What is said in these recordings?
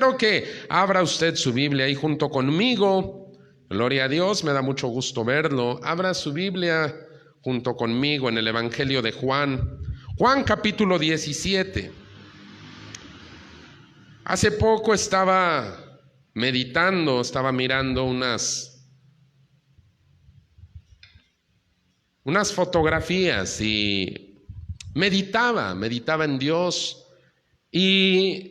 Quiero que abra usted su Biblia ahí junto conmigo. Gloria a Dios, me da mucho gusto verlo. Abra su Biblia junto conmigo en el Evangelio de Juan. Juan capítulo 17. Hace poco estaba meditando, estaba mirando unas fotografías y meditaba en Dios, y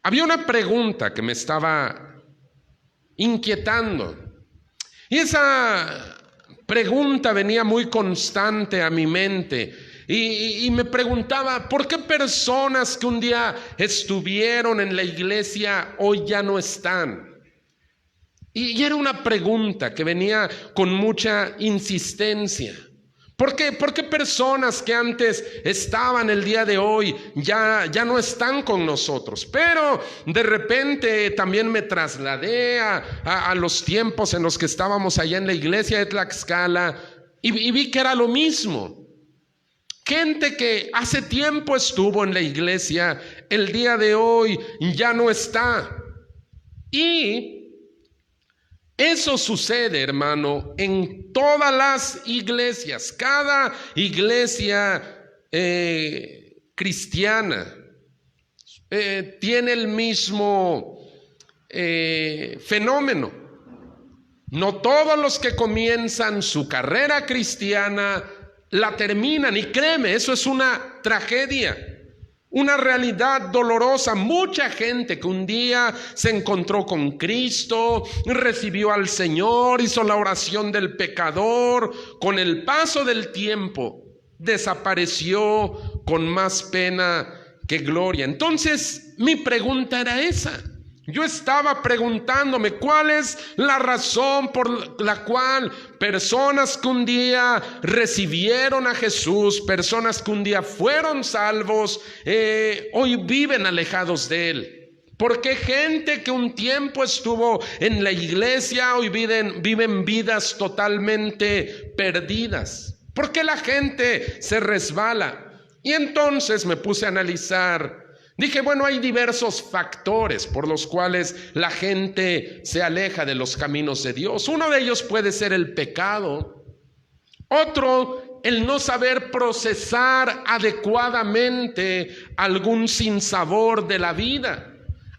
había una pregunta que me estaba inquietando, y esa pregunta venía muy constante a mi mente y me preguntaba: ¿por qué personas que un día estuvieron en la iglesia hoy ya no están? Y era una pregunta que venía con mucha insistencia. ¿Por qué personas que antes estaban el día de hoy ya no están con nosotros? Pero de repente también me trasladé a los tiempos en los que estábamos allá en la iglesia de Tlaxcala y vi que era lo mismo. Gente que hace tiempo estuvo en la iglesia, el día de hoy ya no está. Y eso sucede, hermano, en todas las iglesias. Cada iglesia cristiana tiene el mismo fenómeno. No todos los que comienzan su carrera cristiana la terminan, y créeme, eso es una tragedia. Una realidad dolorosa. Mucha gente que un día se encontró con Cristo, recibió al Señor, hizo la oración del pecador, con el paso del tiempo desapareció con más pena que gloria. Entonces mi pregunta era esa. Yo estaba preguntándome cuál es la razón por la cual personas que un día recibieron a Jesús, personas que un día fueron salvos, hoy viven alejados de Él. ¿Por qué gente que un tiempo estuvo en la iglesia hoy viven vidas totalmente perdidas? ¿Por qué la gente se resbala? Y entonces me puse a analizar. Dije, bueno, hay diversos factores por los cuales la gente se aleja de los caminos de Dios. Uno de ellos puede ser el pecado. Otro, el no saber procesar adecuadamente algún sinsabor de la vida.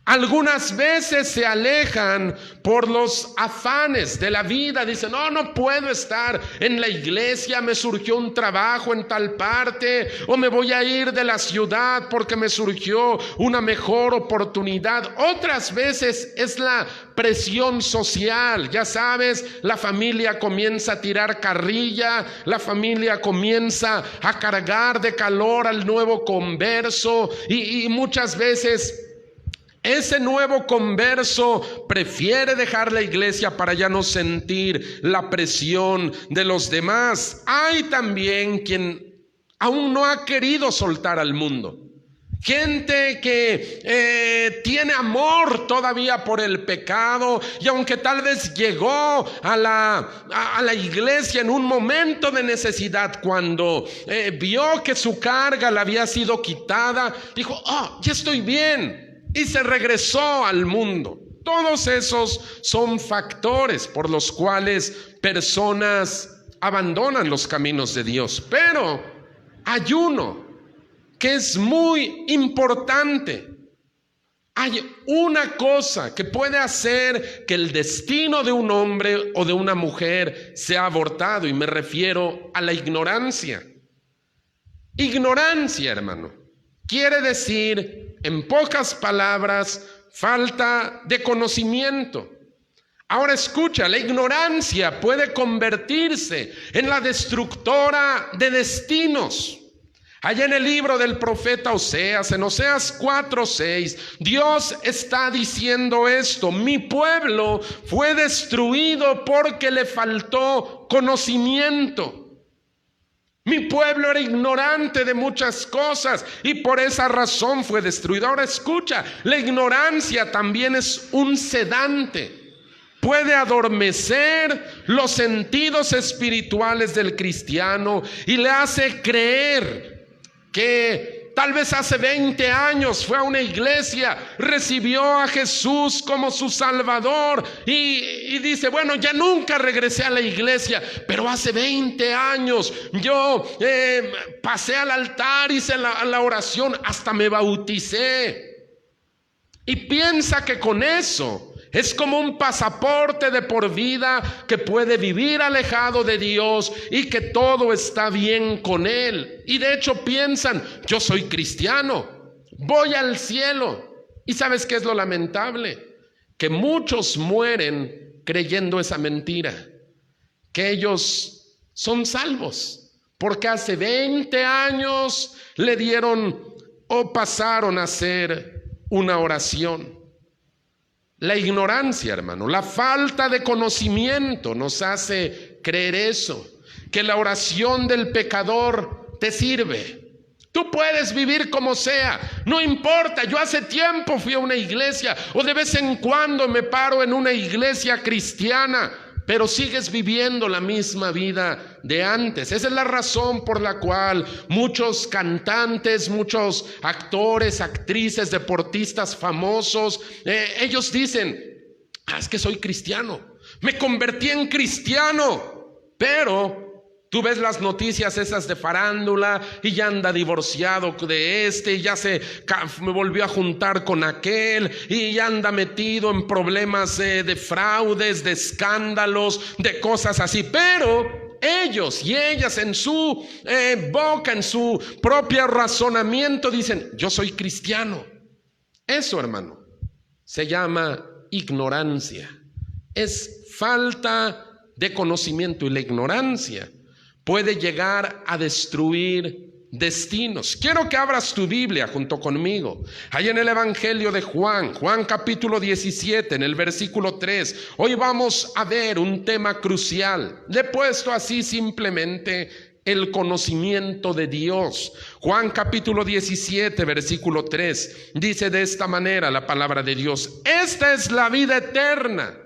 Algunas veces se alejan por los afanes de la vida. Dicen: no puedo estar en la iglesia, me surgió un trabajo en tal parte, o me voy a ir de la ciudad porque me surgió una mejor oportunidad. Otras veces es la presión social. Ya sabes, la familia comienza a tirar carrilla, la familia comienza a cargar de calor al nuevo converso, y muchas veces ese nuevo converso prefiere dejar la iglesia para ya no sentir la presión de los demás. Hay también quien aún no ha querido soltar al mundo. Gente que tiene amor todavía por el pecado, y aunque tal vez llegó a la iglesia en un momento de necesidad, cuando vio que su carga le había sido quitada, dijo: ya estoy bien, y se regresó al mundo. Todos esos son factores por los cuales personas abandonan los caminos de Dios. Pero hay uno que es muy importante. Hay una cosa que puede hacer que el destino de un hombre o de una mujer sea abortado, y me refiero a la ignorancia. Ignorancia, hermano, quiere decir, en pocas palabras, falta de conocimiento. Ahora escucha, la ignorancia puede convertirse en la destructora de destinos. Allá en el libro del profeta Oseas, en Oseas 4:6, Dios está diciendo esto: mi pueblo fue destruido porque le faltó conocimiento. Mi pueblo era ignorante de muchas cosas y por esa razón fue destruido. Ahora escucha, la ignorancia también es un sedante. Puede adormecer los sentidos espirituales del cristiano y le hace creer que Tal vez hace 20 años fue a una iglesia, recibió a Jesús como su Salvador y dice, bueno, ya nunca regresé a la iglesia, pero hace 20 años yo pasé al altar, hice la oración, hasta me bauticé. Y piensa que con eso es como un pasaporte de por vida, que puede vivir alejado de Dios y que todo está bien con él. Y de hecho piensan, yo soy cristiano, voy al cielo. ¿Y sabes qué es lo lamentable? Que muchos mueren creyendo esa mentira, que ellos son salvos, porque hace 20 años le dieron o pasaron a hacer una oración. La ignorancia, hermano, la falta de conocimiento nos hace creer eso, que la oración del pecador te sirve. Tú puedes vivir como sea, no importa. Yo hace tiempo fui a una iglesia, o de vez en cuando me paro en una iglesia cristiana, pero sigues viviendo la misma vida de antes. Esa es la razón por la cual muchos cantantes, muchos actores, actrices, deportistas famosos, ellos dicen, es que soy cristiano, me convertí en cristiano, pero tú ves las noticias esas de farándula y ya anda divorciado de y ya me volvió a juntar con aquel y ya anda metido en problemas de fraudes, de escándalos, de cosas así. Pero ellos y ellas en su boca, en su propio razonamiento dicen, yo soy cristiano. Eso, hermano, se llama ignorancia. Es falta de conocimiento, y la ignorancia puede llegar a destruir destinos. Quiero que abras tu Biblia junto conmigo, ahí en el Evangelio de Juan, Juan capítulo 17, en el versículo 3. Hoy vamos a ver un tema crucial. Le he puesto así simplemente el conocimiento de Dios. Juan capítulo 17, versículo 3, dice de esta manera la palabra de Dios: esta es la vida eterna,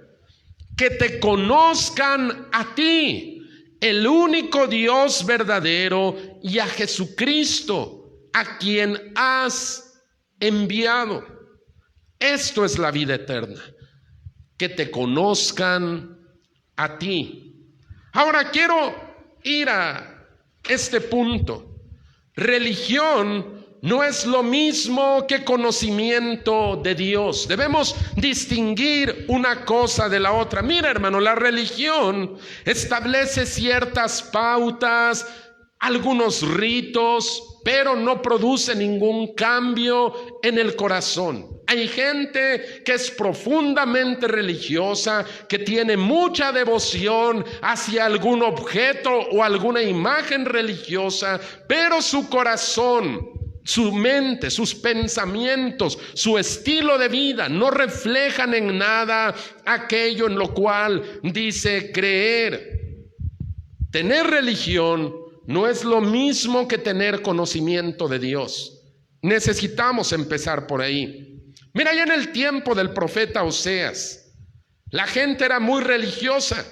que te conozcan a ti, el único Dios verdadero, y a Jesucristo, a quien has enviado. Esto es la vida eterna, que te conozcan a ti. Ahora quiero ir a este punto. Religión no es lo mismo que conocimiento de Dios. Debemos distinguir una cosa de la otra. Mira, hermano, la religión establece ciertas pautas, algunos ritos, pero no produce ningún cambio en el corazón. Hay gente que es profundamente religiosa, que tiene mucha devoción hacia algún objeto o alguna imagen religiosa, pero su corazón, su mente, sus pensamientos, su estilo de vida no reflejan en nada aquello en lo cual dice creer. Tener religión no es lo mismo que tener conocimiento de Dios. Necesitamos empezar por ahí. Mira, ya en el tiempo del profeta Oseas, la gente era muy religiosa.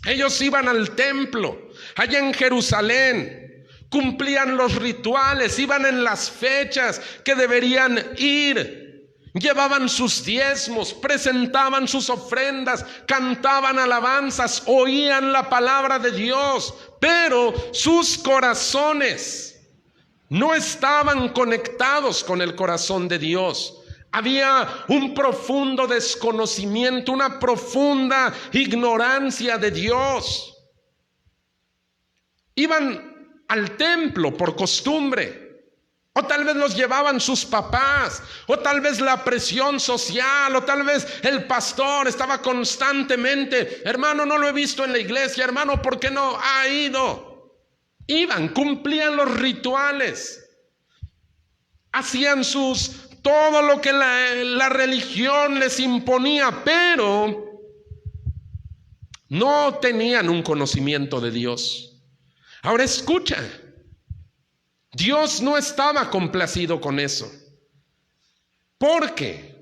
Ellos iban al templo allá en Jerusalén, cumplían los rituales, iban en las fechas que deberían ir, llevaban sus diezmos, presentaban sus ofrendas, cantaban alabanzas, oían la palabra de Dios, pero sus corazones no estaban conectados con el corazón de Dios. Había un profundo desconocimiento, una profunda ignorancia de Dios. Iban al templo por costumbre, o tal vez los llevaban sus papás, o tal vez la presión social, o tal vez el pastor estaba constantemente, hermano, no lo he visto en la iglesia, hermano, ¿por qué no ha ido? Iban, cumplían los rituales, hacían todo lo que la religión les imponía, pero no tenían un conocimiento de Dios. Ahora escucha, Dios no estaba complacido con eso, porque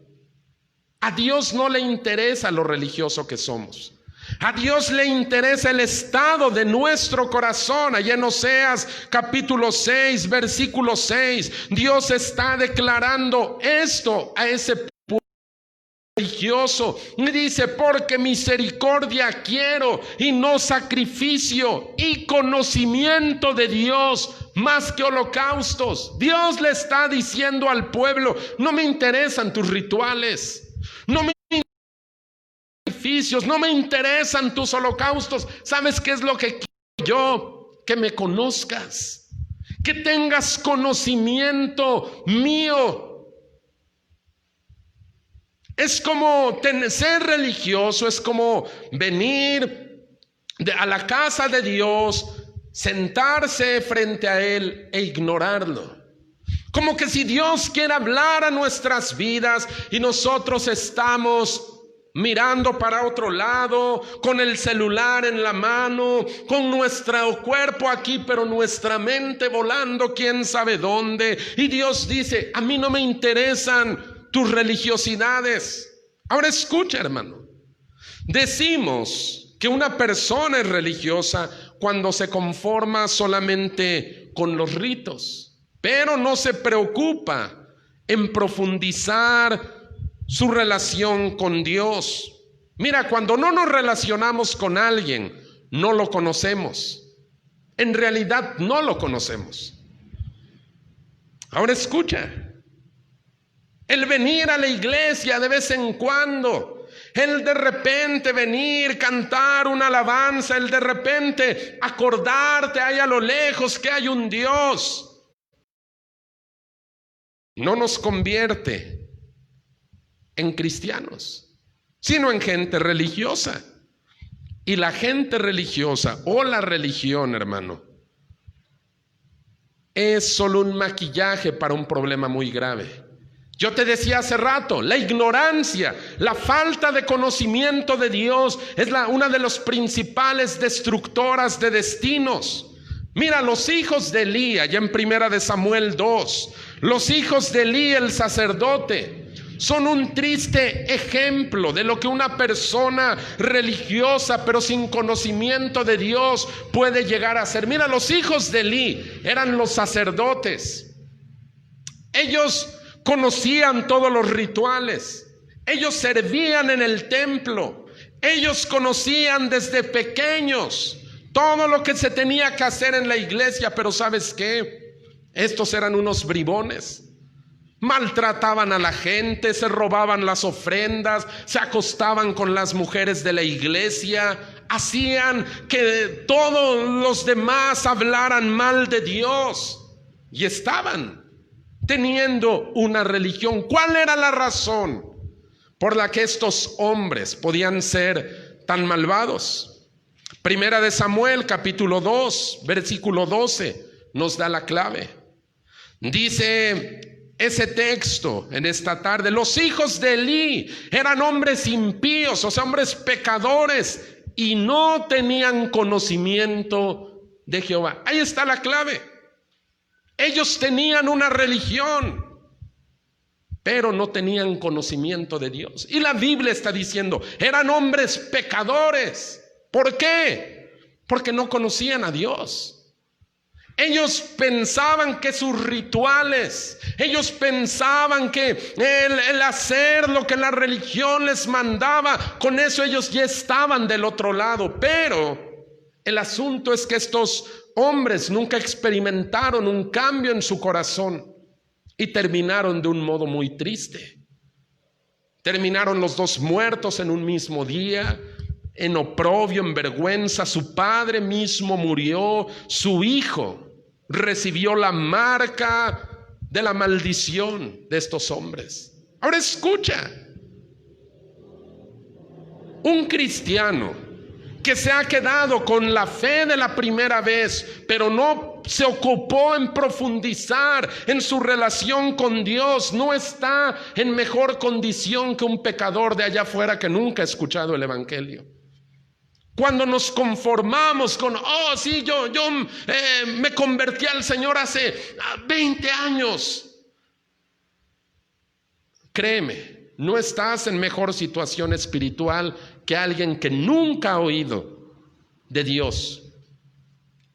a Dios no le interesa lo religioso que somos. A Dios le interesa el estado de nuestro corazón. Allá en Oseas capítulo 6, versículo 6, Dios está declarando esto a ese pueblo religioso. Y dice: porque misericordia quiero y no sacrificio, y conocimiento de Dios más que holocaustos. Dios le está diciendo al pueblo: no me interesan tus rituales, no me no me interesan tus holocaustos. ¿Sabes qué es lo que quiero yo? Que me conozcas, que tengas conocimiento mío. Es como ser religioso, es como venir a la casa de Dios, sentarse frente a Él e ignorarlo. Como que si Dios quiere hablar a nuestras vidas y nosotros estamos mirando para otro lado, con el celular en la mano, con nuestro cuerpo aquí, pero nuestra mente volando quién sabe dónde. Y Dios dice: a mí no me interesan tus religiosidades. Ahora escucha, hermano. Decimos que una persona es religiosa cuando se conforma solamente con los ritos, pero no se preocupa en profundizar su relación con Dios. Mira, cuando no nos relacionamos con alguien, no lo conocemos. En realidad no lo conocemos. Ahora escucha. El venir a la iglesia de vez en cuando, el de repente venir, cantar una alabanza, el de repente acordarte ahí a lo lejos que hay un Dios, no nos convierte en cristianos, sino en gente religiosa. Y la gente religiosa o la religión, hermano, es solo un maquillaje para un problema muy grave. Yo te decía hace rato, la ignorancia, la falta de conocimiento de Dios es una de las principales destructoras de destinos. Mira, los hijos de Elí, allá en 1 Samuel 2, los hijos de Elí, el sacerdote, son un triste ejemplo de lo que una persona religiosa pero sin conocimiento de Dios puede llegar a ser. Mira, los hijos de Elí eran los sacerdotes. Ellos conocían todos los rituales, ellos servían en el templo, ellos conocían desde pequeños todo lo que se tenía que hacer en la iglesia. Pero ¿sabes qué? Estos eran unos bribones. Maltrataban a la gente, se robaban las ofrendas, se acostaban con las mujeres de la iglesia, hacían que todos los demás hablaran mal de Dios y estaban teniendo una religión. ¿Cuál era la razón por la que estos hombres podían ser tan malvados? 1 Samuel capítulo 2, versículo 12 nos da la clave. Dice ese texto en esta tarde: los hijos de Elí eran hombres impíos, o sea, hombres pecadores, y no tenían conocimiento de Jehová. Ahí está la clave. Ellos tenían una religión, pero no tenían conocimiento de Dios. Y la Biblia está diciendo, eran hombres pecadores. ¿Por qué? Porque no conocían a Dios. Ellos pensaban que sus rituales, ellos pensaban que el hacer lo que la religión les mandaba, con eso ellos ya estaban del otro lado. Pero el asunto es que estos hombres nunca experimentaron un cambio en su corazón y terminaron de un modo muy triste. Terminaron los dos muertos en un mismo día, en oprobio, en vergüenza. Su padre mismo murió, su hijo recibió la marca de la maldición de estos hombres. Ahora escucha, un cristiano que se ha quedado con la fe de la primera vez, pero no se ocupó en profundizar en su relación con Dios, no está en mejor condición que un pecador de allá afuera que nunca ha escuchado el evangelio. Cuando nos conformamos con, oh sí, yo me convertí al Señor hace 20 años. Créeme, no estás en mejor situación espiritual que alguien que nunca ha oído de Dios.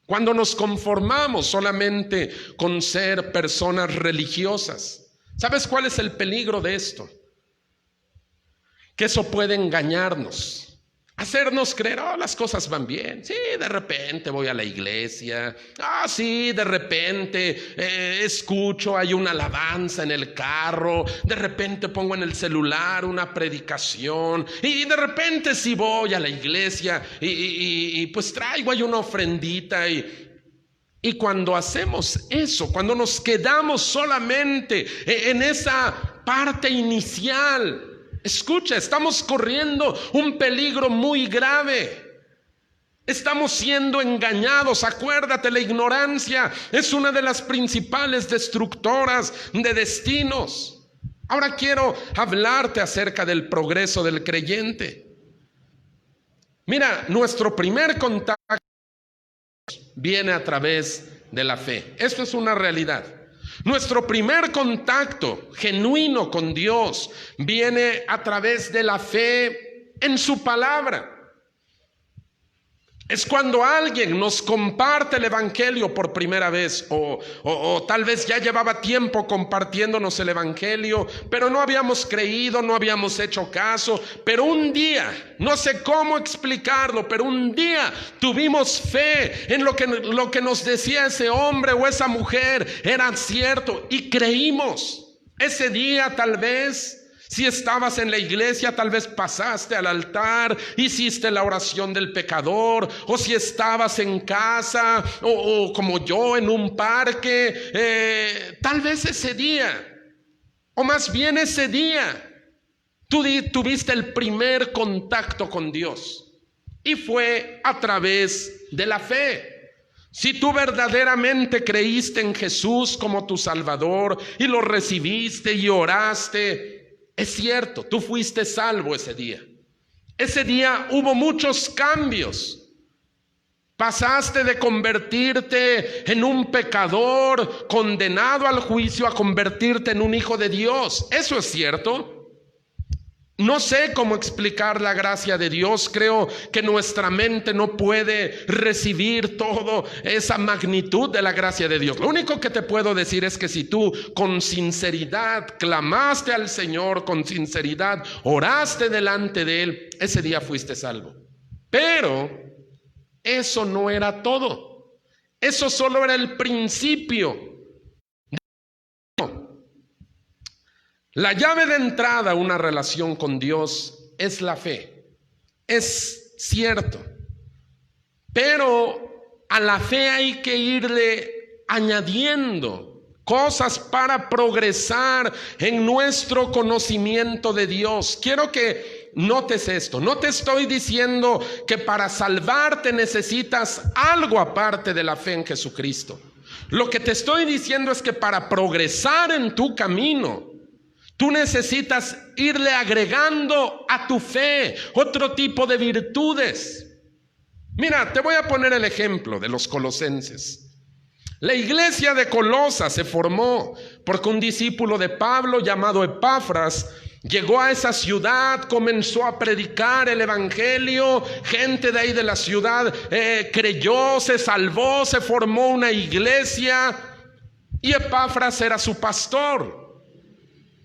Cuando nos conformamos solamente con ser personas religiosas, ¿sabes cuál es el peligro de esto? Que eso puede engañarnos, hacernos creer, oh, las cosas van bien. Sí, de repente voy a la iglesia. Sí, de repente escucho, hay una alabanza en el carro. De repente pongo en el celular una predicación. Y de repente sí voy a la iglesia y pues traigo ahí una ofrendita. Y cuando hacemos eso, cuando nos quedamos solamente en esa parte inicial, escucha, estamos corriendo un peligro muy grave. Estamos siendo engañados. Acuérdate, la ignorancia es una de las principales destructoras de destinos. Ahora quiero hablarte acerca del progreso del creyente. Mira, nuestro primer contacto viene a través de la fe. Esto es una realidad. Nuestro primer contacto genuino con Dios viene a través de la fe en su palabra. Es cuando alguien nos comparte el evangelio por primera vez, o tal vez ya llevaba tiempo compartiéndonos el evangelio, pero no habíamos creído, no habíamos hecho caso. Pero un día, no sé cómo explicarlo, pero un día tuvimos fe en lo que nos decía ese hombre o esa mujer era cierto y creímos. Ese día tal vez, si estabas en la iglesia, tal vez pasaste al altar, hiciste la oración del pecador, o si estabas en casa, o como yo en un parque, tal vez ese día, o más bien ese día, tú tuviste el primer contacto con Dios, y fue a través de la fe. Si tú verdaderamente creíste en Jesús como tu Salvador, y lo recibiste y oraste, es cierto, tú fuiste salvo ese día. Ese día hubo muchos cambios. Pasaste de convertirte en un pecador condenado al juicio a convertirte en un hijo de Dios. Eso es cierto. No sé cómo explicar la gracia de Dios. Creo que nuestra mente no puede recibir toda esa magnitud de la gracia de Dios. Lo único que te puedo decir es que si tú con sinceridad clamaste al Señor, con sinceridad oraste delante de Él, ese día fuiste salvo. Pero eso no era todo. Eso solo era el principio. La llave de entrada a una relación con Dios es la fe. Es cierto. Pero a la fe hay que irle añadiendo cosas para progresar en nuestro conocimiento de Dios. Quiero que notes esto. No te estoy diciendo que para salvarte necesitas algo aparte de la fe en Jesucristo. Lo que te estoy diciendo es que para progresar en tu camino, tú necesitas irle agregando a tu fe otro tipo de virtudes. Mira, te voy a poner el ejemplo de los colosenses. La iglesia de Colosas se formó porque un discípulo de Pablo llamado Epafras llegó a esa ciudad, comenzó a predicar el evangelio, gente de ahí de la ciudad creyó, se salvó, se formó una iglesia y Epafras era su pastor.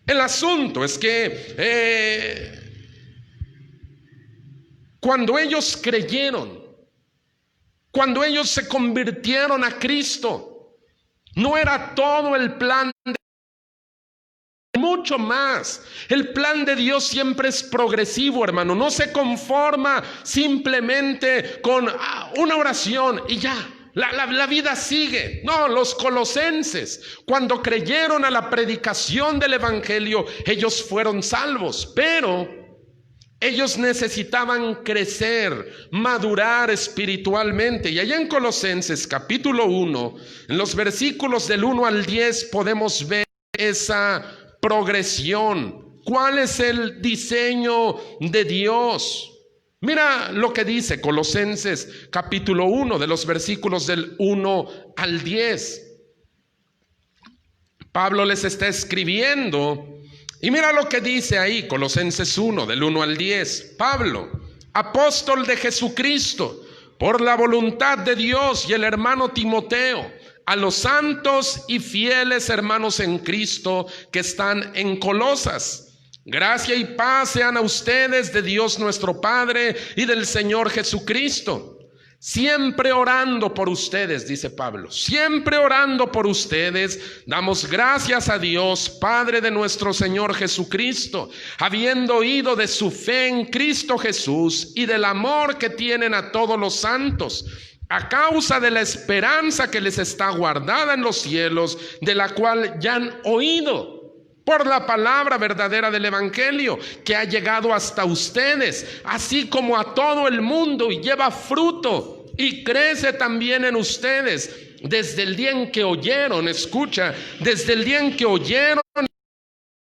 El asunto es que cuando ellos creyeron, cuando ellos se convirtieron a Cristo, no era todo el plan de Dios, mucho más. El plan de Dios siempre es progresivo, hermano. No se conforma simplemente con una oración y ya. La vida sigue. No, los colosenses, cuando creyeron a la predicación del evangelio, ellos fueron salvos, pero ellos necesitaban crecer, madurar espiritualmente. Y allá en Colosenses capítulo 1, en los versículos del 1 al 10, podemos ver esa progresión. ¿Cuál es el diseño de Dios? Mira lo que dice Colosenses capítulo 1, de los versículos del 1 al 10. Pablo les está escribiendo Y mira lo que dice ahí, Colosenses 1, del 1 al 10. Pablo, apóstol de Jesucristo, por la voluntad de Dios, y el hermano Timoteo, a los santos y fieles hermanos en Cristo que están en Colosas. Gracia y paz sean a ustedes de Dios nuestro Padre y del Señor Jesucristo. Siempre orando por ustedes, dice Pablo, siempre orando por ustedes, damos gracias a Dios, Padre de nuestro Señor Jesucristo, habiendo oído de su fe en Cristo Jesús y del amor que tienen a todos los santos, a causa de la esperanza que les está guardada en los cielos, de la cual ya han oído por la palabra verdadera del evangelio, que ha llegado hasta ustedes, así como a todo el mundo, y lleva fruto y crece también en ustedes, desde el día en que oyeron, escucha, desde el día en que oyeron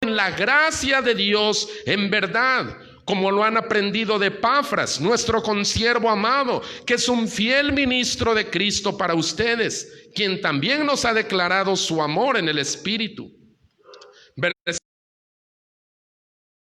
la gracia de Dios en verdad, como lo han aprendido de Epafras, nuestro consiervo amado, que es un fiel ministro de Cristo para ustedes, quien también nos ha declarado su amor en el Espíritu.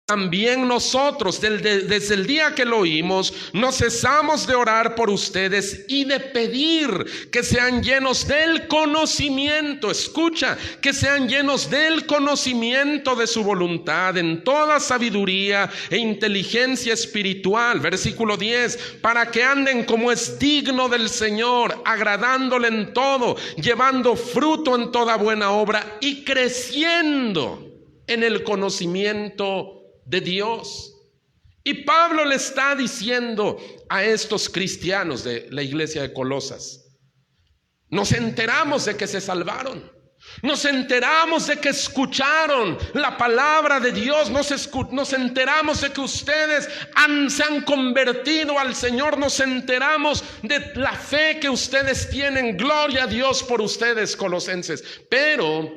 También nosotros, desde el día que lo oímos, no cesamos de orar por ustedes y de pedir que sean llenos del conocimiento, escucha, que sean llenos del conocimiento de su voluntad en toda sabiduría e inteligencia espiritual. Versículo 10, para que anden como es digno del Señor, agradándole en todo, llevando fruto en toda buena obra y creciendo en el conocimiento de Dios. Y Pablo le está diciendo a estos cristianos de la iglesia de Colosas, nos enteramos de que se salvaron, nos enteramos de que escucharon la palabra de Dios, nos enteramos de que ustedes se han convertido al Señor, nos enteramos de la fe que ustedes tienen, gloria a Dios por ustedes, colosenses, pero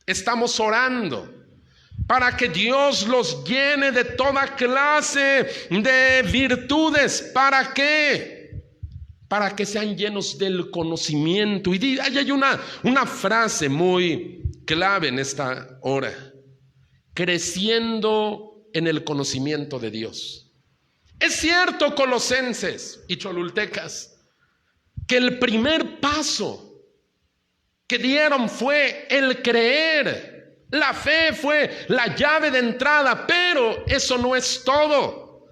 estamos orando para que Dios los llene de toda clase de virtudes. ¿Para qué? Para que sean llenos del conocimiento. Y hay una frase muy clave en esta hora: creciendo en el conocimiento de Dios. Es cierto, colosenses y cholultecas, que el primer paso que dieron fue el creer. La fe fue la llave de entrada, pero eso no es todo.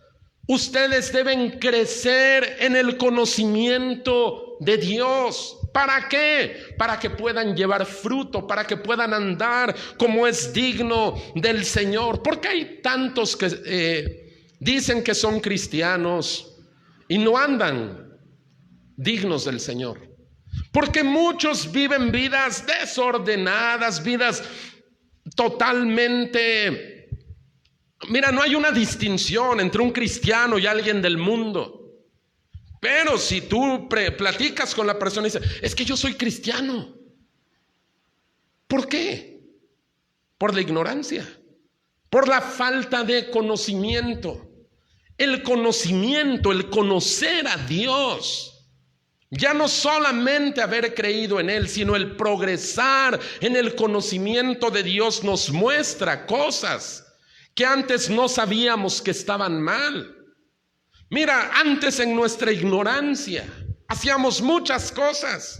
Ustedes deben crecer en el conocimiento de Dios. ¿Para qué? Para que puedan llevar fruto, para que puedan andar como es digno del Señor. Porque hay tantos que dicen que son cristianos y no andan dignos del Señor. Porque muchos viven vidas desordenadas, vidas totalmente, mira, no hay una distinción entre un cristiano y alguien del mundo. Pero si tú platicas con la persona y dices, es que yo soy cristiano. ¿Por qué? Por la ignorancia, por la falta de conocimiento. El conocimiento, el conocer a Dios, ya no solamente haber creído en Él, sino el progresar en el conocimiento de Dios nos muestra cosas que antes no sabíamos que estaban mal. Mira, antes en nuestra ignorancia hacíamos muchas cosas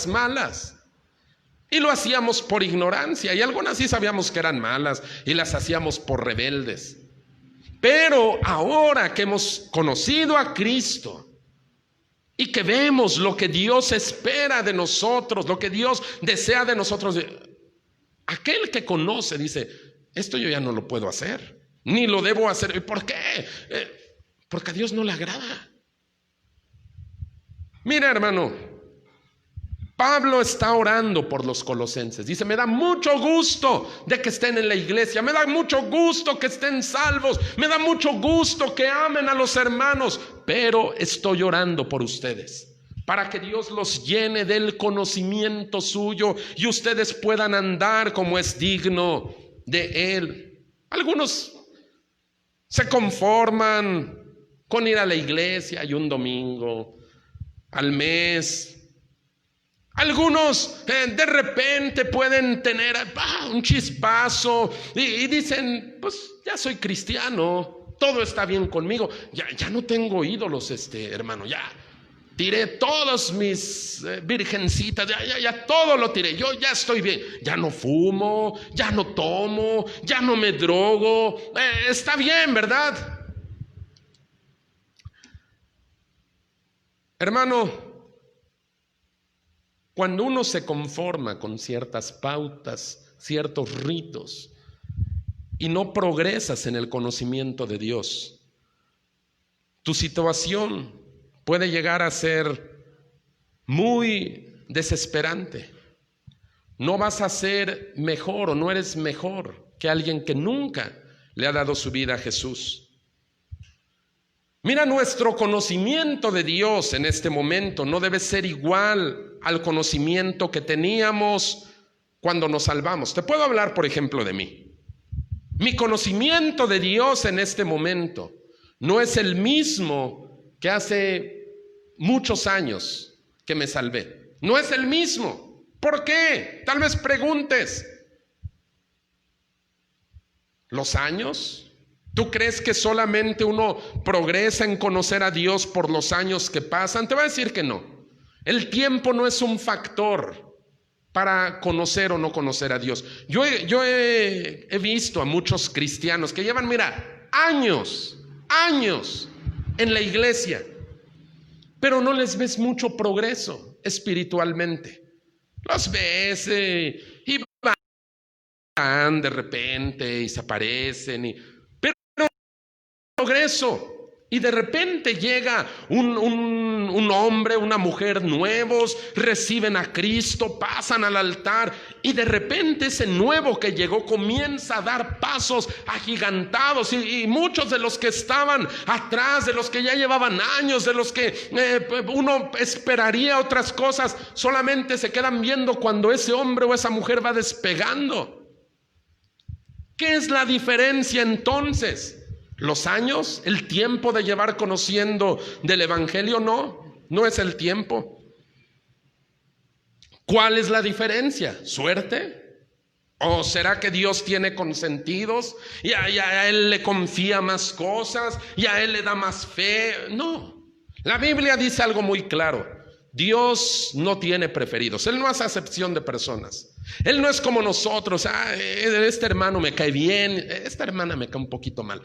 malas. Y lo hacíamos por ignorancia, y algunas sí sabíamos que eran malas y las hacíamos por rebeldes. Pero ahora que hemos conocido a Cristo, y que vemos lo que Dios espera de nosotros, lo que Dios desea de nosotros, aquel que conoce dice, esto yo ya no lo puedo hacer, ni lo debo hacer. ¿Por qué? Porque a Dios no le agrada. Mira, hermano, Pablo está orando por los colosenses. Dice, me da mucho gusto de que estén en la iglesia, me da mucho gusto que estén salvos, me da mucho gusto que amen a los hermanos, pero estoy orando por ustedes, para que Dios los llene del conocimiento suyo y ustedes puedan andar como es digno de Él. Algunos se conforman con ir a la iglesia y un domingo al mes. Algunos de repente pueden tener un chispazo y dicen, pues ya soy cristiano, todo está bien conmigo, ya no tengo ídolos, hermano, ya tiré todos mis virgencitas, ya todo lo tiré, yo ya estoy bien, ya no fumo, ya no tomo, ya no me drogo, está bien, ¿verdad? Hermano, cuando uno se conforma con ciertas pautas, ciertos ritos, y no progresas en el conocimiento de Dios, tu situación puede llegar a ser muy desesperante. No vas a ser mejor o no eres mejor que alguien que nunca le ha dado su vida a Jesús. Mira, nuestro conocimiento de Dios en este momento no debe ser igual al conocimiento que teníamos cuando nos salvamos. Te puedo hablar, por ejemplo, de mí. Mi conocimiento de Dios en este momento no es el mismo que hace muchos años que me salvé. No es el mismo. ¿Por qué? Tal vez preguntes. ¿Los años? ¿Tú crees que solamente uno progresa en conocer a Dios por los años que pasan? Te voy a decir que no. El tiempo no es un factor para conocer o no conocer a Dios. Yo he visto a muchos cristianos que llevan, mira, años en la iglesia, pero no les ves mucho progreso espiritualmente. Los ves y van de repente y se aparecen, pero no hay progreso. Y de repente llega un hombre, una mujer nuevos, reciben a Cristo, pasan al altar y de repente ese nuevo que llegó comienza a dar pasos agigantados y muchos de los que estaban atrás, de los que ya llevaban años, de los que uno esperaría otras cosas, solamente se quedan viendo cuando ese hombre o esa mujer va despegando. ¿Qué es la diferencia entonces? ¿Los años? ¿El tiempo de llevar conociendo del Evangelio? No es el tiempo. ¿Cuál es la diferencia? ¿Suerte? ¿O será que Dios tiene consentidos y a Él le confía más cosas y a Él le da más fe? No. La Biblia dice algo muy claro. Dios no tiene preferidos. Él no hace acepción de personas. Él no es como nosotros. Este hermano me cae bien, esta hermana me cae un poquito mal.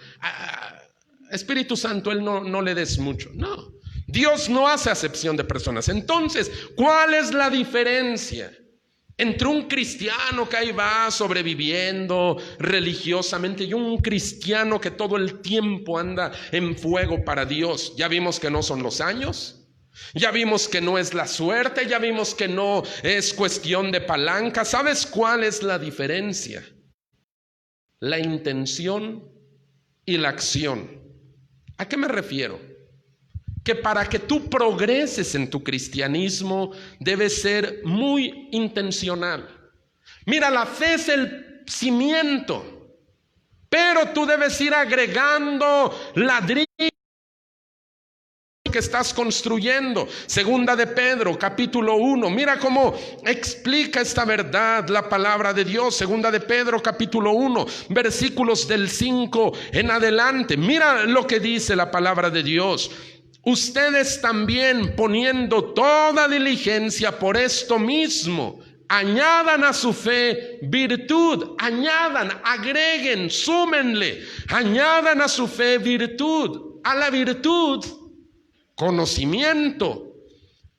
Espíritu Santo, Él no le des mucho. No, Dios no hace acepción de personas. Entonces, ¿cuál es la diferencia entre un cristiano que ahí va sobreviviendo religiosamente y un cristiano que todo el tiempo anda en fuego para Dios? Ya vimos que no son los años. Ya vimos que no es la suerte, ya vimos que no es cuestión de palanca. ¿Sabes cuál es la diferencia? La intención y la acción. ¿A qué me refiero? Que para que tú progreses en tu cristianismo debes ser muy intencional. Mira, la fe es el cimiento, pero tú debes ir agregando ladrillos que estás construyendo. Segunda de Pedro, capítulo 1. Mira cómo explica esta verdad la palabra de Dios. Segunda de Pedro, capítulo 1, versículos del 5 en adelante. Mira lo que dice la palabra de Dios. Ustedes también, poniendo toda diligencia por esto mismo, añadan a su fe virtud, añadan, agreguen, súmenle, añadan a su fe virtud, a la virtud conocimiento,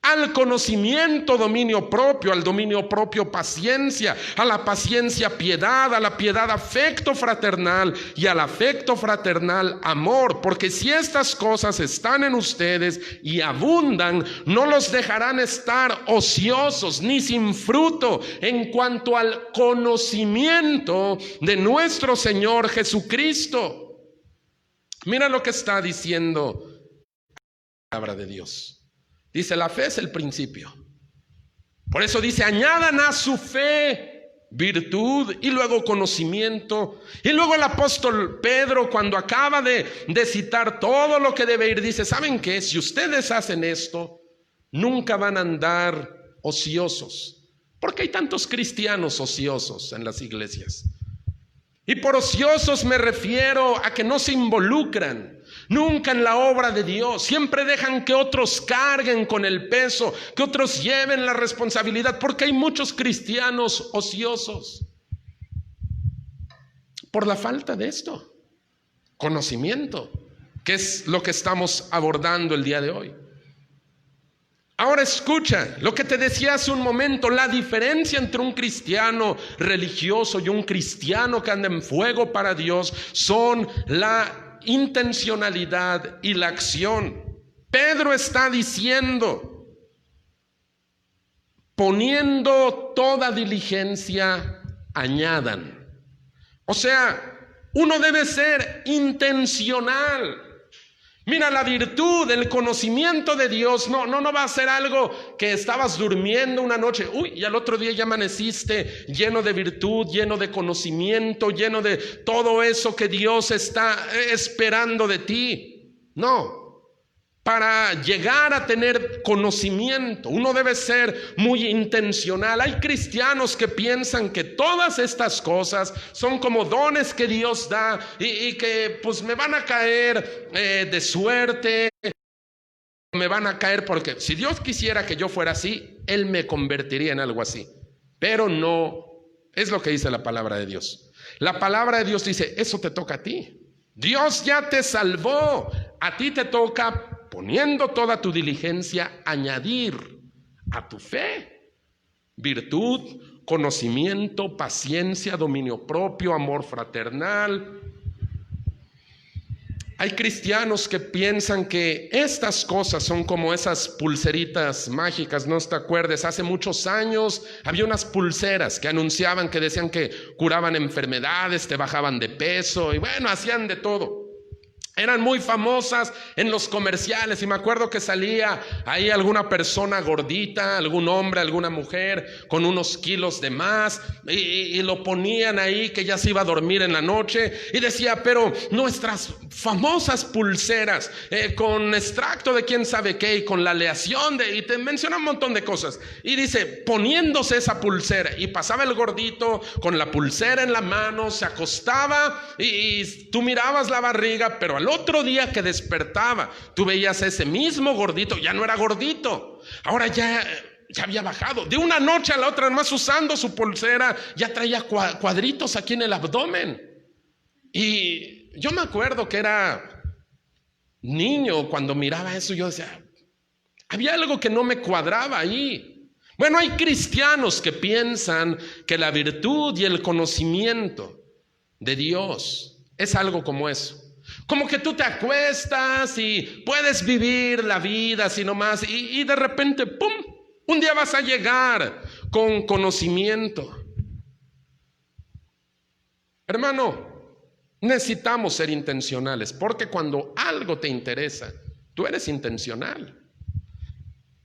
al conocimiento dominio propio, al dominio propio paciencia, a la paciencia piedad, a la piedad afecto fraternal y al afecto fraternal amor, porque si estas cosas están en ustedes y abundan, no los dejarán estar ociosos ni sin fruto en cuanto al conocimiento de nuestro Señor Jesucristo. Mira lo que está diciendo la palabra de Dios. Dice, la fe es el principio. Por eso dice, añadan a su fe virtud y luego conocimiento. Y luego el apóstol Pedro, cuando acaba de citar todo lo que debe ir, dice, ¿saben qué? Si ustedes hacen esto, nunca van a andar ociosos. ¿Por qué hay tantos cristianos ociosos en las iglesias? Y por ociosos me refiero a que no se involucran nunca en la obra de Dios. Siempre dejan que otros carguen con el peso, que otros lleven la responsabilidad, porque hay muchos cristianos ociosos. Por la falta de esto, conocimiento, que es lo que estamos abordando el día de hoy. Ahora escucha lo que te decía hace un momento, la diferencia entre un cristiano religioso y un cristiano que anda en fuego para Dios son la intencionalidad y la acción. Pedro está diciendo, poniendo toda diligencia, añadan. O sea, uno debe ser intencional. Mira, la virtud, el conocimiento de Dios no va a ser algo que estabas durmiendo una noche, y al otro día ya amaneciste lleno de virtud, lleno de conocimiento, lleno de todo eso que Dios está esperando de ti. No. Para llegar a tener conocimiento, uno debe ser muy intencional. Hay cristianos que piensan que todas estas cosas son como dones que Dios da y que pues me van a caer de suerte, me van a caer porque si Dios quisiera que yo fuera así, Él me convertiría en algo así. Pero no es lo que dice la palabra de Dios. La palabra de Dios dice, eso te toca a ti. Dios ya te salvó, a ti te toca, poniendo toda tu diligencia, añadir a tu fe virtud, conocimiento, paciencia, dominio propio, amor fraternal. Hay cristianos que piensan que estas cosas son como esas pulseritas mágicas, ¿no te acuerdas? Hace muchos años había unas pulseras que anunciaban, que decían que curaban enfermedades, te bajaban de peso y bueno, hacían de todo. Eran muy famosas en los comerciales y me acuerdo que salía ahí alguna persona gordita, algún hombre, alguna mujer con unos kilos de más y lo ponían ahí que ya se iba a dormir en la noche y decía, pero nuestras famosas pulseras con extracto de quién sabe qué y con la aleación y te menciona un montón de cosas y dice, poniéndose esa pulsera y pasaba el gordito con la pulsera en la mano, se acostaba y tú mirabas la barriga, pero al otro día que despertaba, tú veías a ese mismo gordito, ya no era gordito, ahora ya había bajado. De una noche a la otra, más usando su pulsera, ya traía cuadritos aquí en el abdomen. Y yo me acuerdo que era niño cuando miraba eso, yo decía, había algo que no me cuadraba ahí. Bueno, hay cristianos que piensan que la virtud y el conocimiento de Dios es algo como eso. Como que tú te acuestas y puedes vivir la vida así nomás y de repente, ¡pum!, un día vas a llegar con conocimiento. Hermano, necesitamos ser intencionales porque cuando algo te interesa, tú eres intencional.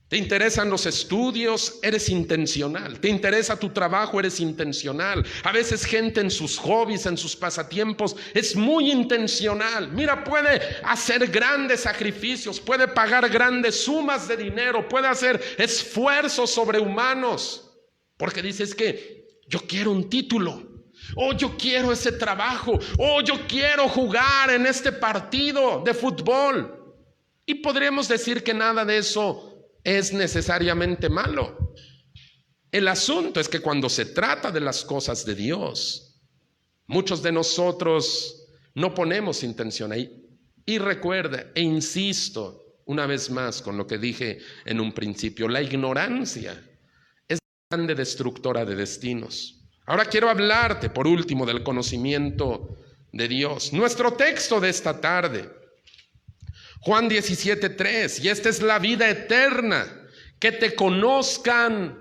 ¿Te interesan los estudios? Eres intencional. ¿Te interesa tu trabajo? Eres intencional. A veces gente en sus hobbies, en sus pasatiempos, es muy intencional. Mira, puede hacer grandes sacrificios, puede pagar grandes sumas de dinero, puede hacer esfuerzos sobrehumanos, porque dices que yo quiero un título, o yo quiero ese trabajo, o yo quiero jugar en este partido de fútbol. Y podríamos decir que nada de eso es necesariamente malo. El asunto es que cuando se trata de las cosas de Dios, muchos de nosotros no ponemos intención ahí. Y recuerda, e insisto una vez más con lo que dije en un principio, la ignorancia es grande destructora de destinos. Ahora quiero hablarte por último del conocimiento de Dios. Nuestro texto de esta tarde, Juan 17:3, y esta es la vida eterna, que te conozcan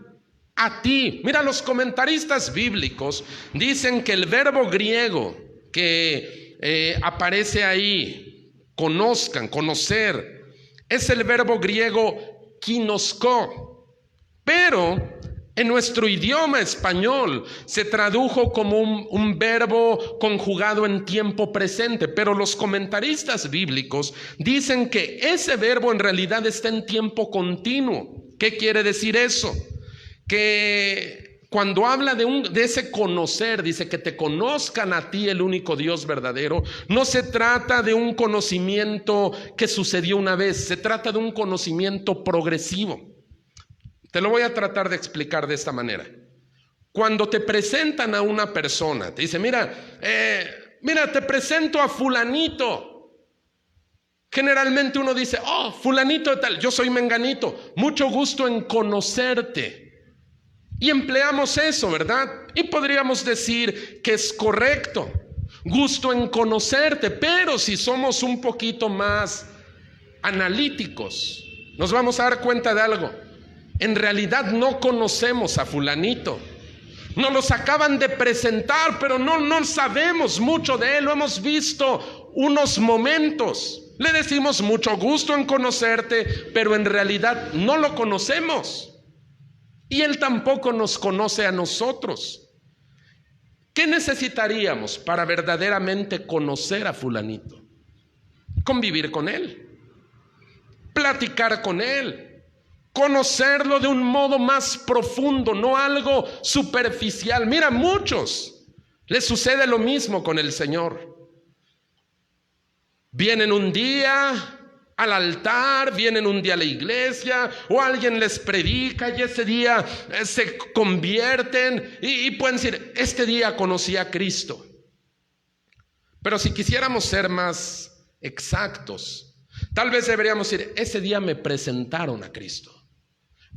a ti. Mira, los comentaristas bíblicos dicen que el verbo griego que aparece ahí, conozcan, conocer, es el verbo griego kinosco, pero en nuestro idioma español se tradujo como un verbo conjugado en tiempo presente, pero los comentaristas bíblicos dicen que ese verbo en realidad está en tiempo continuo. ¿Qué quiere decir eso? que cuando habla de ese conocer, dice que te conozcan a ti, el único Dios verdadero, no se trata de un conocimiento que sucedió una vez, se trata de un conocimiento progresivo. Te lo voy a tratar de explicar de esta manera. Cuando te presentan a una persona, te dice, mira, te presento a fulanito. Generalmente uno dice, oh, fulanito de tal, yo soy menganito, mucho gusto en conocerte. Y empleamos eso, ¿verdad? Y podríamos decir que es correcto, gusto en conocerte, pero si somos un poquito más analíticos, nos vamos a dar cuenta de algo. En realidad no conocemos a fulanito. Nos los acaban de presentar, pero no sabemos mucho de él, lo hemos visto unos momentos. Le decimos mucho gusto en conocerte, pero en realidad no lo conocemos. Y él tampoco nos conoce a nosotros. ¿Qué necesitaríamos para verdaderamente conocer a fulanito? Convivir con él, platicar con él, conocerlo de un modo más profundo, no algo superficial. Mira, a muchos les sucede lo mismo con el Señor. Vienen un día al altar, vienen un día a la iglesia, o alguien les predica y ese día se convierten y pueden decir, este día conocí a Cristo. Pero si quisiéramos ser más exactos, tal vez deberíamos decir, ese día me presentaron a Cristo.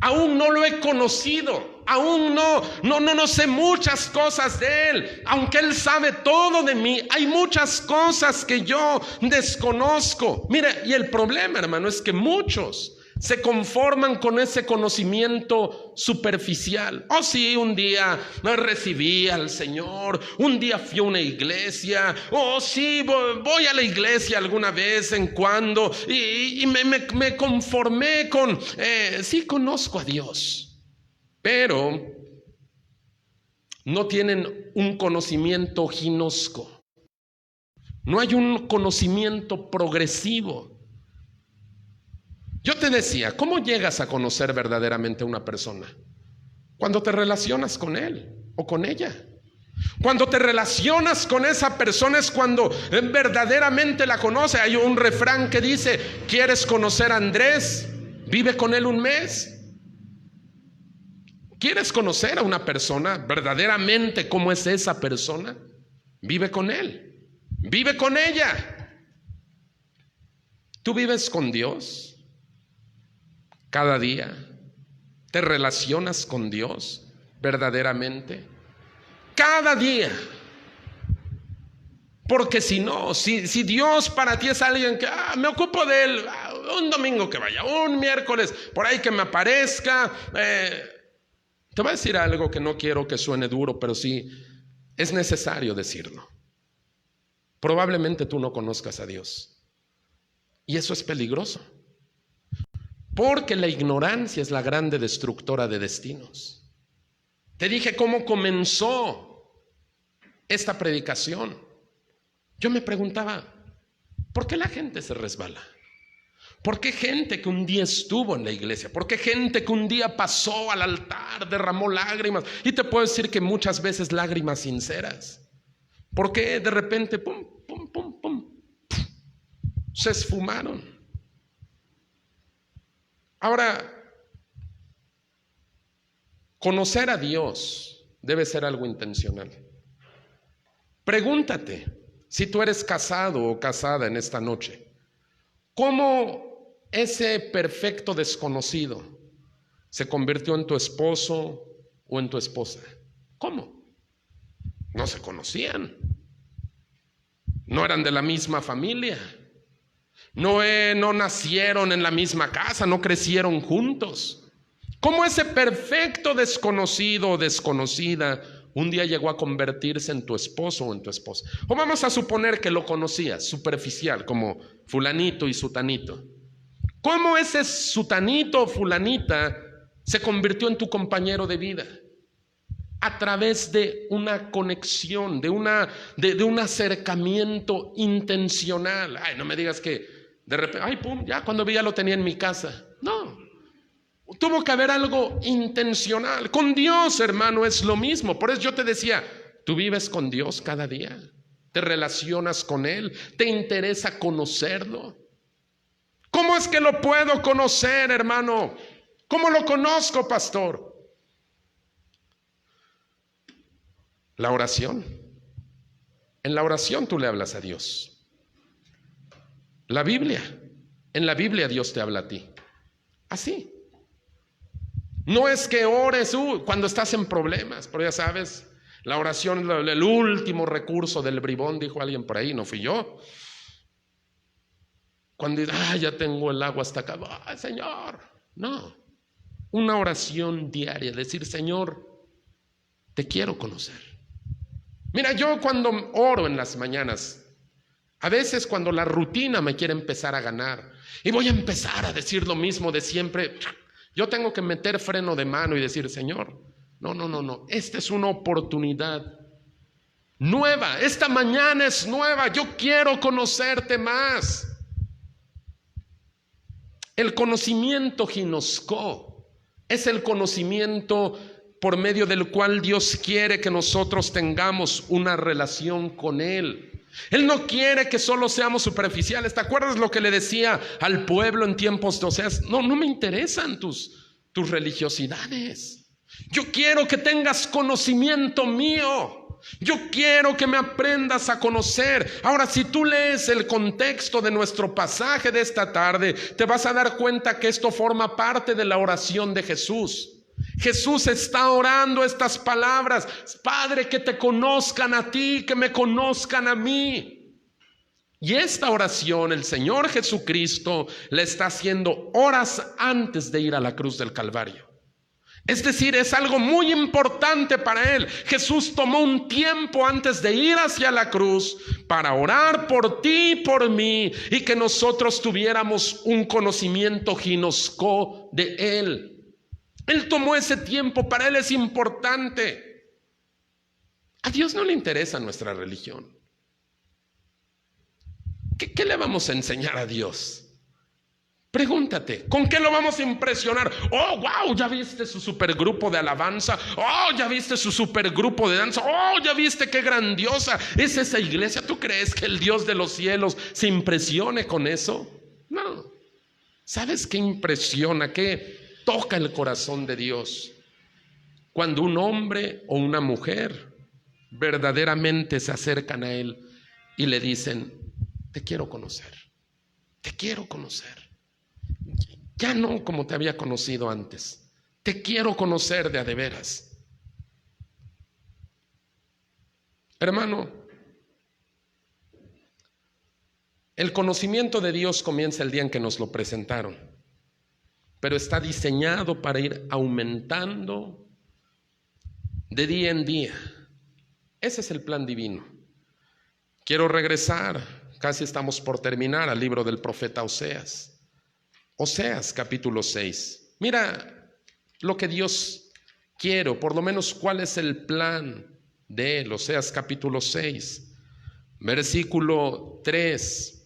Aún no lo he conocido, aún no sé muchas cosas de Él, aunque Él sabe todo de mí, hay muchas cosas que yo desconozco. Mira, y el problema, hermano, es que muchos se conforman con ese conocimiento superficial. Oh sí, un día recibí al Señor, un día fui a una iglesia, oh sí, voy a la iglesia alguna vez en cuando y me conformé con, sí conozco a Dios, pero no tienen un conocimiento ginosco, no hay un conocimiento progresivo. Yo te decía, ¿cómo llegas a conocer verdaderamente a una persona? Cuando te relacionas con él o con ella. Cuando te relacionas con esa persona es cuando verdaderamente la conoces. Hay un refrán que dice, ¿quieres conocer a Andrés? Vive con él un mes. ¿Quieres conocer a una persona verdaderamente cómo es esa persona? Vive con él, vive con ella. ¿Tú vives con Dios? Cada día te relacionas con Dios verdaderamente, cada día, porque si no, si Dios para ti es alguien que me ocupo de él, un domingo que vaya, un miércoles por ahí que me aparezca, te voy a decir algo que no quiero que suene duro, pero sí es necesario decirlo. Probablemente tú no conozcas a Dios y eso es peligroso. Porque la ignorancia es la grande destructora de destinos. Te dije cómo comenzó esta predicación. Yo me preguntaba, ¿por qué la gente se resbala? ¿Por qué gente que un día estuvo en la iglesia? ¿Por qué gente que un día pasó al altar, derramó lágrimas? Y te puedo decir que muchas veces lágrimas sinceras. ¿Por qué de repente, pum, pum, pum, pum, se esfumaron? Ahora, conocer a Dios debe ser algo intencional. Pregúntate, si tú eres casado o casada en esta noche, ¿cómo ese perfecto desconocido se convirtió en tu esposo o en tu esposa? ¿Cómo? No se conocían, no eran de la misma familia. No nacieron en la misma casa, no crecieron juntos. ¿Cómo ese perfecto desconocido o desconocida un día llegó a convertirse en tu esposo o en tu esposa? O vamos a suponer que lo conocías, superficial, como fulanito y sutanito. ¿Cómo ese sutanito o fulanita se convirtió en tu compañero de vida? A través de una conexión, de un acercamiento intencional. Ay, no me digas que de repente, ay, pum, ya cuando vi ya lo tenía en mi casa. No, Tuvo que haber algo intencional. Con Dios, hermano, es lo mismo. Por eso yo te decía, tú vives con Dios cada día, te relacionas con Él, te interesa conocerlo. ¿Cómo es que lo puedo conocer, hermano? ¿Cómo lo conozco, pastor? La oración. En la oración tú le hablas a Dios. La Biblia. En la Biblia Dios te habla a ti. Así. No es que ores cuando estás en problemas, pero ya sabes, la oración es el último recurso del bribón, dijo alguien por ahí, no fui yo. Cuando ya tengo el agua hasta acá, ¡ay, Señor! No, una oración diaria, decir, Señor, te quiero conocer. Mira, yo cuando oro en las mañanas, a veces cuando la rutina me quiere empezar a ganar y voy a empezar a decir lo mismo de siempre, yo tengo que meter freno de mano y decir, Señor, no, esta es una oportunidad nueva, esta mañana es nueva, yo quiero conocerte más. El conocimiento ginosco es el conocimiento por medio del cual Dios quiere que nosotros tengamos una relación con Él. Él no quiere que solo seamos superficiales. ¿Te acuerdas lo que le decía al pueblo en tiempos de Oseas? No me interesan tus religiosidades. Yo quiero que tengas conocimiento mío. Yo quiero que me aprendas a conocer. Ahora, si tú lees el contexto de nuestro pasaje de esta tarde, te vas a dar cuenta que esto forma parte de la oración de Jesús. Jesús está orando estas palabras: Padre, que te conozcan a ti, que me conozcan a mí. Y esta oración el Señor Jesucristo la está haciendo horas antes de ir a la cruz del Calvario. Es decir, es algo muy importante para Él. Jesús tomó un tiempo antes de ir hacia la cruz para orar por ti y por mí, y que nosotros tuviéramos un conocimiento ginosco de Él. Él tomó ese tiempo, para Él es importante. A Dios no le interesa nuestra religión. ¿Qué le vamos a enseñar a Dios? Pregúntate, ¿con qué lo vamos a impresionar? Oh, wow, ¿ya viste su supergrupo de alabanza? Oh, ¿ya viste su supergrupo de danza? Oh, ¿ya viste qué grandiosa es esa iglesia? ¿Tú crees que el Dios de los cielos se impresione con eso? No. ¿Sabes qué impresiona? ¿Qué toca el corazón de Dios? Cuando un hombre o una mujer verdaderamente se acercan a Él y le dicen, te quiero conocer, te quiero conocer. Ya no como te había conocido antes, te quiero conocer de a de veras. Hermano, el conocimiento de Dios comienza el día en que nos lo presentaron, pero está diseñado para ir aumentando de día en día. Ese es el plan divino. Quiero regresar, casi estamos por terminar, al libro del profeta Oseas. Oseas capítulo 6. Mira lo que Dios quiere, o por lo menos cuál es el plan de Él. Oseas capítulo 6, versículo 3.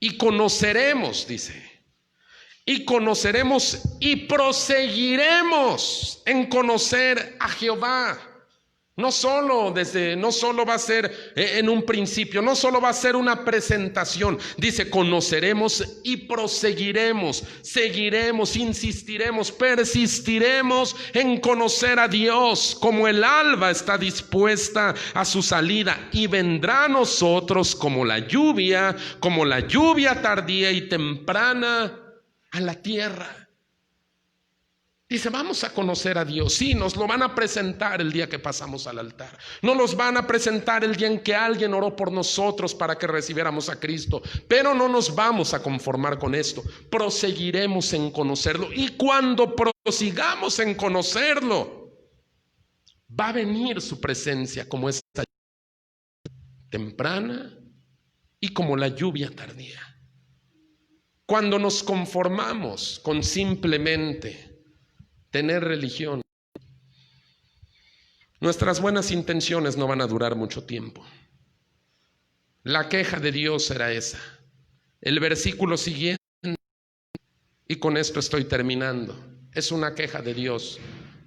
Y conoceremos, dice, y conoceremos y proseguiremos en conocer a Jehová. No solo va a ser en un principio, no solo va a ser una presentación. Dice, conoceremos y proseguiremos, seguiremos, insistiremos, persistiremos en conocer a Dios, como el alba está dispuesta a su salida, y vendrá a nosotros como la lluvia tardía y temprana a la tierra. Dice, vamos a conocer a Dios. Sí, nos lo van a presentar el día que pasamos al altar. No nos van a presentar el día en que alguien oró por nosotros para que recibiéramos a Cristo. Pero no nos vamos a conformar con esto. Proseguiremos en conocerlo. Y cuando prosigamos en conocerlo, va a venir su presencia como esta temprana y como la lluvia tardía. Cuando nos conformamos con simplemente tener religión, nuestras buenas intenciones no van a durar mucho tiempo. La queja de Dios era esa. El versículo siguiente, Y con esto estoy terminando. Es una queja de Dios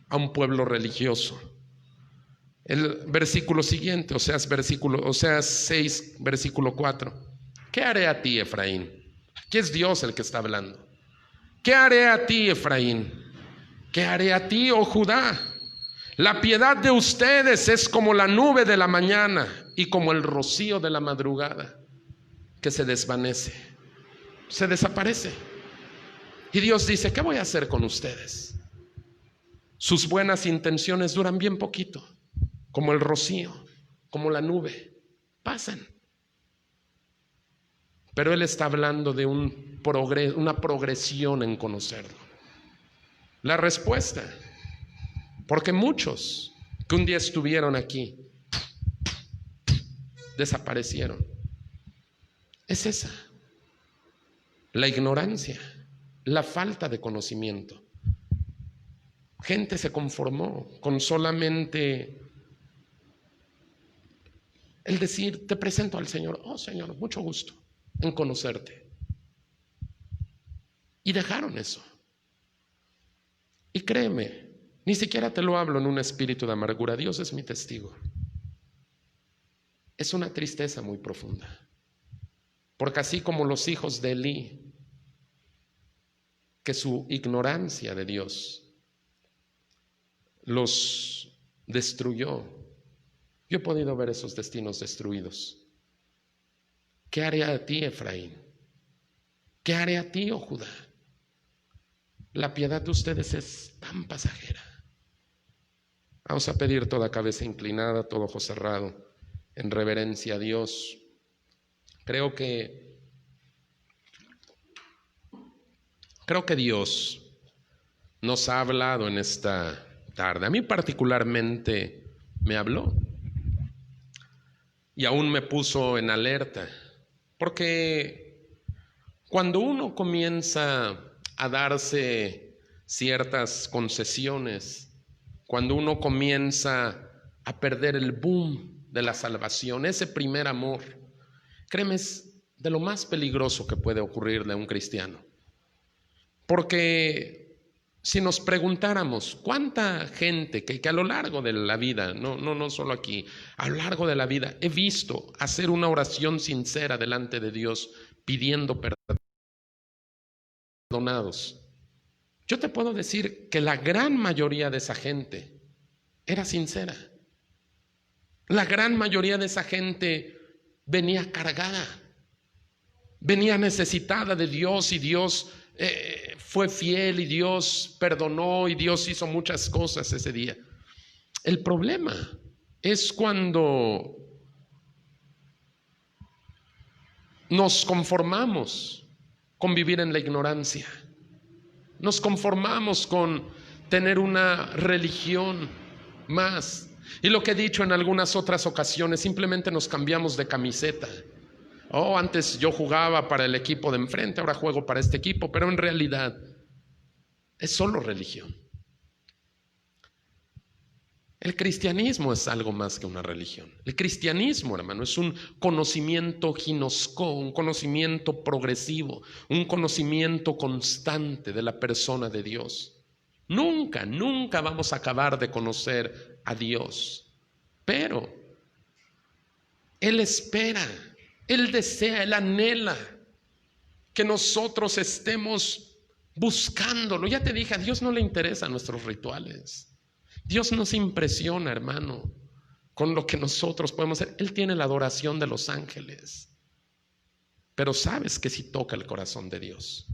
a un pueblo religioso. El versículo siguiente, Oseas 6, versículo 4. ¿Qué haré a ti, Efraín? Aquí es Dios el que está hablando. ¿Qué haré a ti, Efraín? ¿Qué haré a ti, oh Judá? La piedad de ustedes es como la nube de la mañana y como el rocío de la madrugada, que se desvanece, se desaparece. Y Dios dice, ¿qué voy a hacer con ustedes? Sus buenas intenciones duran bien poquito, como el rocío, como la nube, pasan. Pero Él está hablando de una progresión en conocerlo. La respuesta, porque muchos que un día estuvieron aquí desaparecieron, es esa: la ignorancia, la falta de conocimiento. Gente se conformó con solamente el decir, te presento al Señor. Oh Señor, mucho gusto en conocerte. Y dejaron eso. Y créeme, ni siquiera te lo hablo en un espíritu de amargura. Dios es mi testigo. Es una tristeza muy profunda. Porque así como los hijos de Elí, que su ignorancia de Dios los destruyó, yo he podido ver esos destinos destruidos. ¿Qué haré a ti, Efraín? ¿Qué haré a ti, oh Judá? La piedad de ustedes es tan pasajera. Vamos a pedir toda cabeza inclinada, todo ojo cerrado, en reverencia a Dios. Creo que Dios nos ha hablado en esta tarde. A mí particularmente me habló y aún me puso en alerta, porque cuando uno comienza a darse ciertas concesiones, cuando uno comienza a perder el boom de la salvación, ese primer amor, créeme, es de lo más peligroso que puede ocurrirle a un cristiano. Porque si nos preguntáramos cuánta gente que a lo largo de la vida, no solo aquí, a lo largo de la vida he visto hacer una oración sincera delante de Dios pidiendo perdonados, yo te puedo decir que la gran mayoría de esa gente era sincera. La gran mayoría de esa gente venía cargada, venía necesitada de Dios, y Dios fue fiel, y Dios perdonó, y Dios hizo muchas cosas ese día. El problema es cuando nos conformamos con vivir en la ignorancia, nos conformamos con tener una religión más, y lo que he dicho en algunas otras ocasiones, simplemente nos cambiamos de camiseta. Oh, antes yo jugaba para el equipo de enfrente, ahora juego para este equipo, pero en realidad es solo religión. El cristianismo es algo más que una religión. El cristianismo, hermano, es un conocimiento ginoscó, un conocimiento progresivo, un conocimiento constante de la persona de Dios. Nunca vamos a acabar de conocer a Dios, pero Él espera, Él desea, Él anhela que nosotros estemos buscándolo. Ya te dije, a Dios no le interesan nuestros rituales. Dios no se impresiona, hermano, con lo que nosotros podemos hacer. Él tiene la adoración de los ángeles. Pero sabes que si toca el corazón de Dios,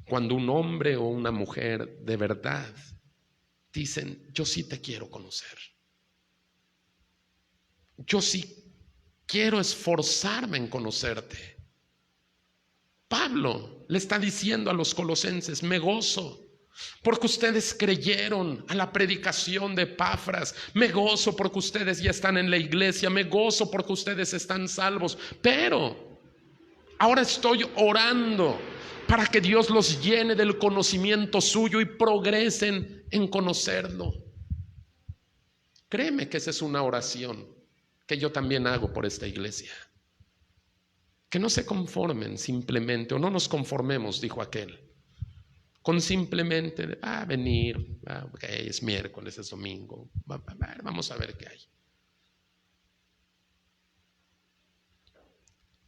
cuando un hombre o una mujer de verdad dicen, yo sí te quiero conocer, yo sí quiero esforzarme en conocerte. Pablo le está diciendo a los colosenses, me gozo porque ustedes creyeron a la predicación de Epafras, me gozo porque ustedes ya están en la iglesia, me gozo porque ustedes están salvos, pero ahora estoy orando para que Dios los llene del conocimiento suyo y progresen en conocerlo. Créeme que esa es una oración que yo también hago por esta iglesia. Que no se conformen simplemente, o no nos conformemos, dijo aquel, con simplemente venir, okay, es miércoles, es domingo, vamos a ver qué hay.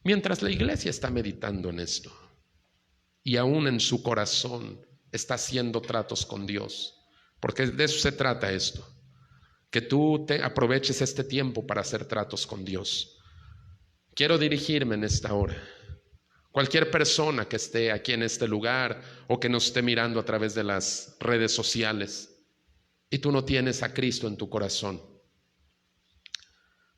Mientras la iglesia está meditando en esto y aún en su corazón está haciendo tratos con Dios, porque de eso se trata esto, que tú te aproveches este tiempo para hacer tratos con Dios. Quiero dirigirme en esta hora. Cualquier persona que esté aquí en este lugar o que nos esté mirando a través de las redes sociales y tú no tienes a Cristo en tu corazón.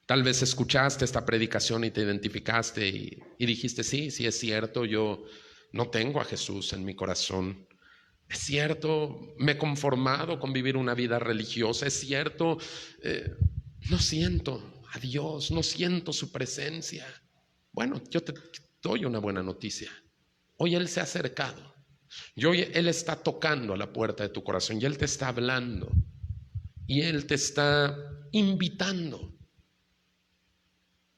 Tal vez escuchaste esta predicación y te identificaste y dijiste, sí, es cierto, yo no tengo a Jesús en mi corazón. Es cierto, me he conformado con vivir una vida religiosa. Es cierto, no siento a Dios, no siento su presencia. Bueno, yo te doy una buena noticia. Hoy Él se ha acercado. Y hoy Él está tocando a la puerta de tu corazón y Él te está hablando. Y Él te está invitando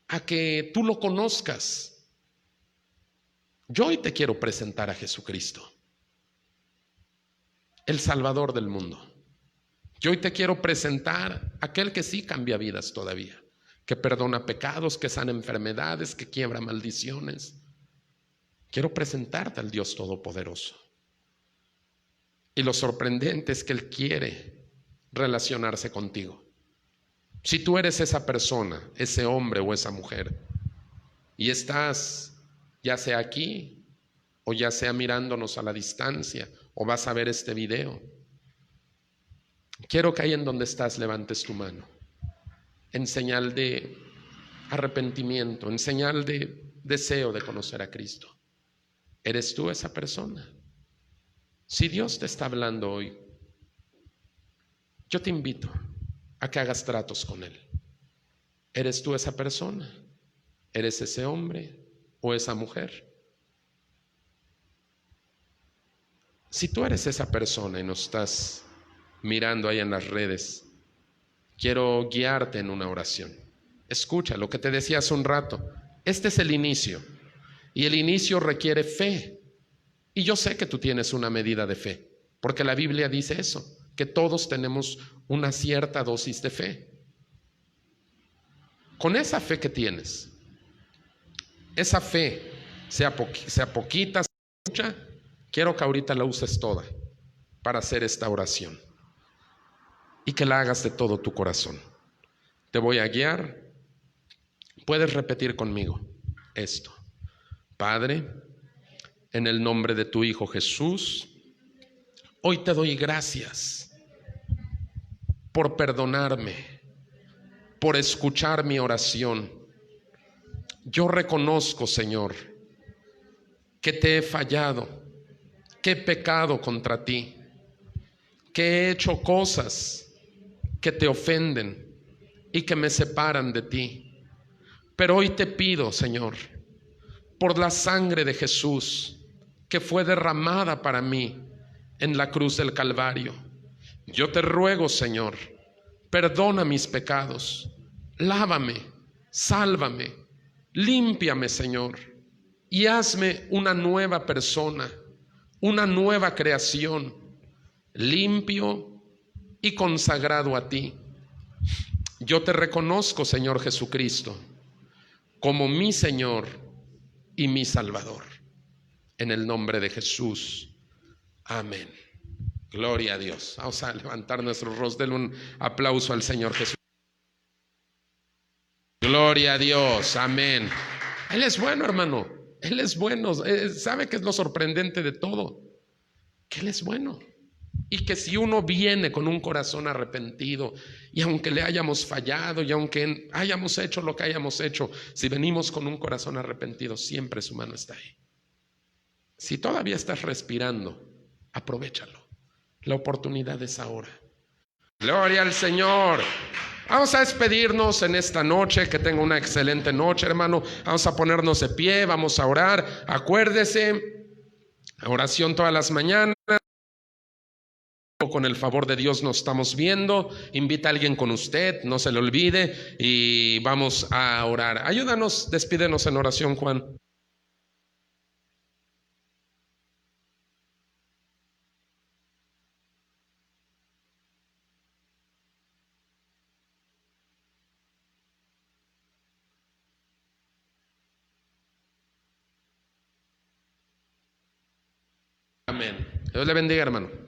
a que tú lo conozcas. Yo hoy te quiero presentar a Jesucristo, el Salvador del mundo. Yo hoy te quiero presentar a aquel que sí cambia vidas todavía, que perdona pecados, que sana enfermedades, que quiebra maldiciones. Quiero presentarte al Dios Todopoderoso. Y lo sorprendente es que Él quiere relacionarse contigo. Si tú eres esa persona, ese hombre o esa mujer, y estás ya sea aquí o ya sea mirándonos a la distancia o vas a ver este video, quiero que ahí en donde estás levantes tu mano en señal de arrepentimiento, en señal de deseo de conocer a Cristo. ¿Eres tú esa persona? Si Dios te está hablando hoy, yo te invito a que hagas tratos con Él. ¿Eres tú esa persona? ¿Eres ese hombre o esa mujer? Si tú eres esa persona y nos estás mirando ahí en las redes, quiero guiarte en una oración. Escucha lo que te decía hace un rato. Este es el inicio y el inicio requiere fe. Y yo sé que tú tienes una medida de fe, porque la Biblia dice eso, que todos tenemos una cierta dosis de fe. Con esa fe que tienes, esa fe, sea poquita, sea mucha, quiero que ahorita la uses toda para hacer esta oración y que la hagas de todo tu corazón. Te voy a guiar. Puedes repetir conmigo esto. Padre, en el nombre de tu Hijo Jesús, hoy te doy gracias por perdonarme, por escuchar mi oración. Yo reconozco, Señor, que te he fallado, que he pecado contra ti, que he hecho cosas que te ofenden y que me separan de ti. Pero hoy te pido, Señor, por la sangre de Jesús que fue derramada para mí en la cruz del Calvario, yo te ruego, Señor, perdona mis pecados, lávame, sálvame, límpiame, Señor, y hazme una nueva persona, una nueva creación, limpio y consagrado a ti. Yo te reconozco, Señor Jesucristo, como mi Señor y mi Salvador. En el nombre de Jesús. Amén. Gloria a Dios. Vamos a levantar nuestros rostros. Denle un aplauso al Señor Jesús. Gloria a Dios. Amén. Él es bueno, hermano. Él es bueno. ¿Sabe qué es lo sorprendente de todo? Que Él es bueno. Y que si uno viene con un corazón arrepentido, y aunque le hayamos fallado, y aunque hayamos hecho lo que hayamos hecho, si venimos con un corazón arrepentido, siempre su mano está ahí. Si todavía estás respirando, aprovéchalo. La oportunidad es ahora. Gloria al Señor. Vamos a despedirnos en esta noche. Que tenga una excelente noche, hermano. Vamos a ponernos de pie, vamos a orar. Acuérdese, oración todas las mañanas. Con el favor de Dios nos estamos viendo. Invita a alguien con usted, no se le olvide, y vamos a orar. Ayúdanos, despídenos en oración, Juan. Dios le bendiga, hermano.